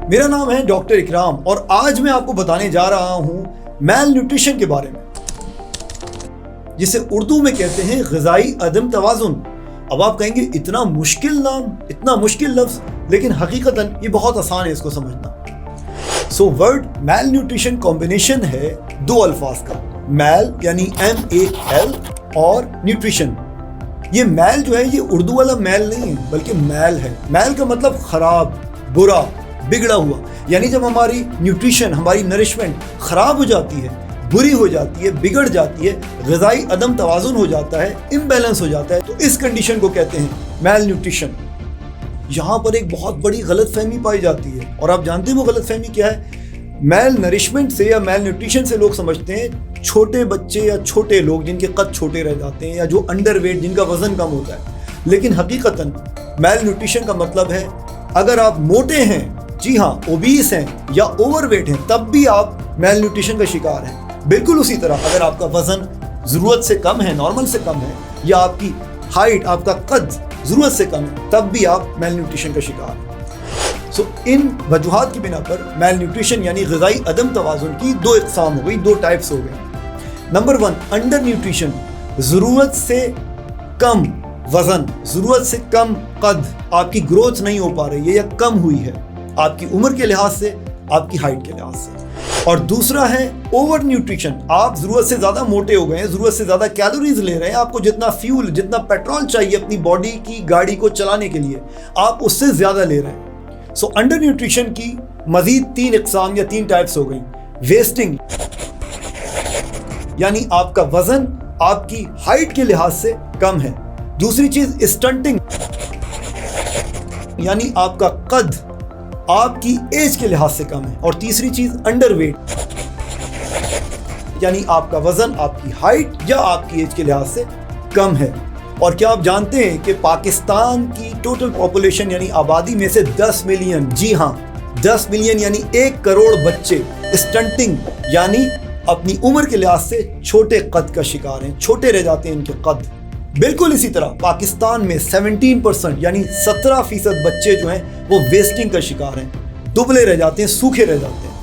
मेरा नाम है डॉक्टर इकराम और आज मैं आपको बताने जा रहा हूं मैल न्यूट्रिशन के बारे में, जिसे उर्दू में कहते हैं ग़िज़ाई अदम तवाज़ुन। अब आप कहेंगे इतना मुश्किल नाम, इतना मुश्किल लफ्ज़, लेकिन हकीकतन ये बहुत आसान है इसको समझना। सो वर्ड मैल न्यूट्रिशन कॉम्बिनेशन है दो अल्फाज का, मैल यानी MAL और न्यूट्रिशन। ये मैल जो है ये उर्दू वाला मैल नहीं है बल्कि मैल है। मैल का मतलब खराब, बुरा, बिगड़ा हुआ। यानी जब हमारी न्यूट्रिशन, हमारी नरिशमेंट खराब हो जाती है, बुरी हो जाती है, बिगड़ जाती है, ग़िज़ाई अदम तवाज़ुन हो जाता है, इम्बैलेंस हो जाता है, तो इस कंडीशन को कहते हैं मैल न्यूट्रिशन। यहाँ पर एक बहुत बड़ी गलतफहमी पाई जाती है और आप जानते हैं वो गलतफहमी क्या है। मैल नरिशमेंट से या मैल न्यूट्रिशन से लोग समझते हैं छोटे बच्चे या छोटे लोग जिनके कद छोटे रह जाते हैं या जो अंडरवेट, जिनका वजन कम होता है। लेकिन हकीकतन मैल न्यूट्रिशन का मतलब है अगर आप मोटे हैं, जी हाँ ओबीस हैं या ओवरवेट हैं, तब भी आप मैल न्यूट्रिशन का शिकार हैं। बिल्कुल उसी तरह अगर आपका वजन ज़रूरत से कम है, नॉर्मल से कम है, या आपकी हाइट, आपका कद ज़रूरत से कम है, तब भी आप मैल न्यूट्रिशन का शिकार हैं। सो इन वजूहात की बिना पर मैल न्यूट्रिशन यानी ग़िज़ाई अदम तवाज़ुन की दो इक़साम हो गई, दो टाइप्स हो गए। नंबर 1 अंडर न्यूट्रिशन, ज़रूरत से कम वज़न, ज़रूरत से कम कद, आपकी ग्रोथ नहीं हो पा रही है या कम हुई है आपकी उम्र के लिहाज से, आपकी हाइट के लिहाज से। और दूसरा है ओवर न्यूट्रिशन, आप ज़रूरत से ज़्यादा मोटे हो गए हैं, ज़रूरत से ज़्यादा कैलोरीज ले रहे हैं, आपको जितना फ्यूल, जितना पेट्रोल चाहिए अपनी बॉडी की गाड़ी को चलाने के लिए, आप उससे ज़्यादा ले रहे हैं। सो अंडर न्यूट्रिशन की मजीद 3 इक़साम या 3 टाइप्स हो गई। वेस्टिंग यानी आपका वजन आपकी हाइट के लिहाज से कम है। दूसरी चीज स्टंटिंग यानी आपका कद आपकी एज के लिहाज से कम है। और तीसरी चीज अंडरवेट यानी आपका वजन आपकी हाइट या आपकी एज के लिहाज से कम है। और क्या आप जानते हैं कि पाकिस्तान की टोटल पॉपुलेशन यानी आबादी में से 10 मिलियन, जी हाँ 10 मिलियन यानी 1 करोड़ बच्चे स्टंटिंग यानी अपनी उम्र के लिहाज से छोटे कद का शिकार हैं, छोटे रह जाते हैं इनके कद। बिल्कुल इसी तरह पाकिस्तान में 17% यानी 17% बच्चे जो हैं वो वेस्टिंग का शिकार हैं, दुबले रह जाते हैं, सूखे रह जाते हैं।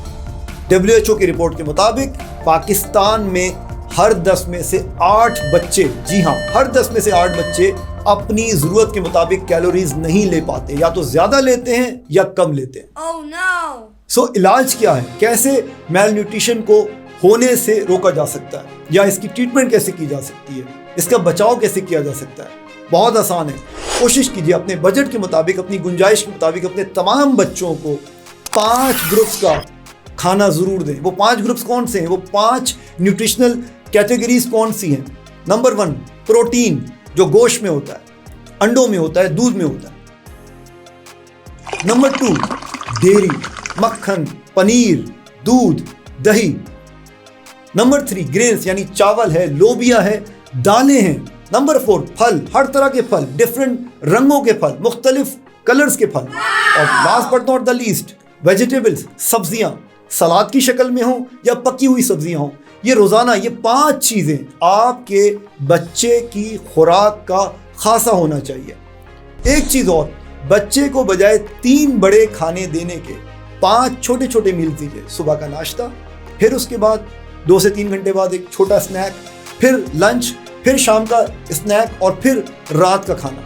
WHO की रिपोर्ट के मुताबिक पाकिस्तान में हर 10 में से 8 बच्चे, जी हाँ हर 10 में से 8 बच्चे अपनी ज़रूरत के मुताबिक कैलोरीज नहीं ले पाते, या तो ज़्यादा लेते हैं या कम लेते हैं। Oh no! सो इलाज क्या है, कैसे मैल न्यूट्रिशन को होने से रोका जा सकता है या इसकी ट्रीटमेंट कैसे की जा सकती है, इसका बचाव कैसे किया जा सकता है? बहुत आसान है। कोशिश कीजिए अपने बजट के मुताबिक, अपनी गुंजाइश के मुताबिक अपने तमाम बच्चों को 5 ग्रुप्स का खाना ज़रूर दें। वो 5 ग्रुप्स कौन से हैं? वो 5 न्यूट्रिशनल कैटेगरीज कौन सी हैं? नंबर 1 प्रोटीन, जो गोश्त में होता है, अंडों में होता है, दूध में होता है। नंबर 2 डेयरी, मक्खन, पनीर, दूध, दही। नंबर 3 ग्रेन्स यानी चावल है, लोबिया है, दालें हैं। नंबर 4 फल, हर तरह के फल, डिफरेंट रंगों के फल, मुख्तलिफ कलर्स के फल। और last but not the least vegetables, सब्जियां, सलाद की शक्ल में हो या पकी हुई सब्जियां हो। ये रोज़ाना ये 5 चीज़ें आपके बच्चे की खुराक का खासा होना चाहिए। एक चीज़ और, बच्चे को बजाय 3 बड़े खाने देने के 5 छोटे छोटे मील दीजिए। सुबह का नाश्ता, फिर उसके बाद 2 से 3 घंटे बाद एक छोटा स्नैक, फिर लंच, फिर शाम का स्नैक और फिर रात का खाना।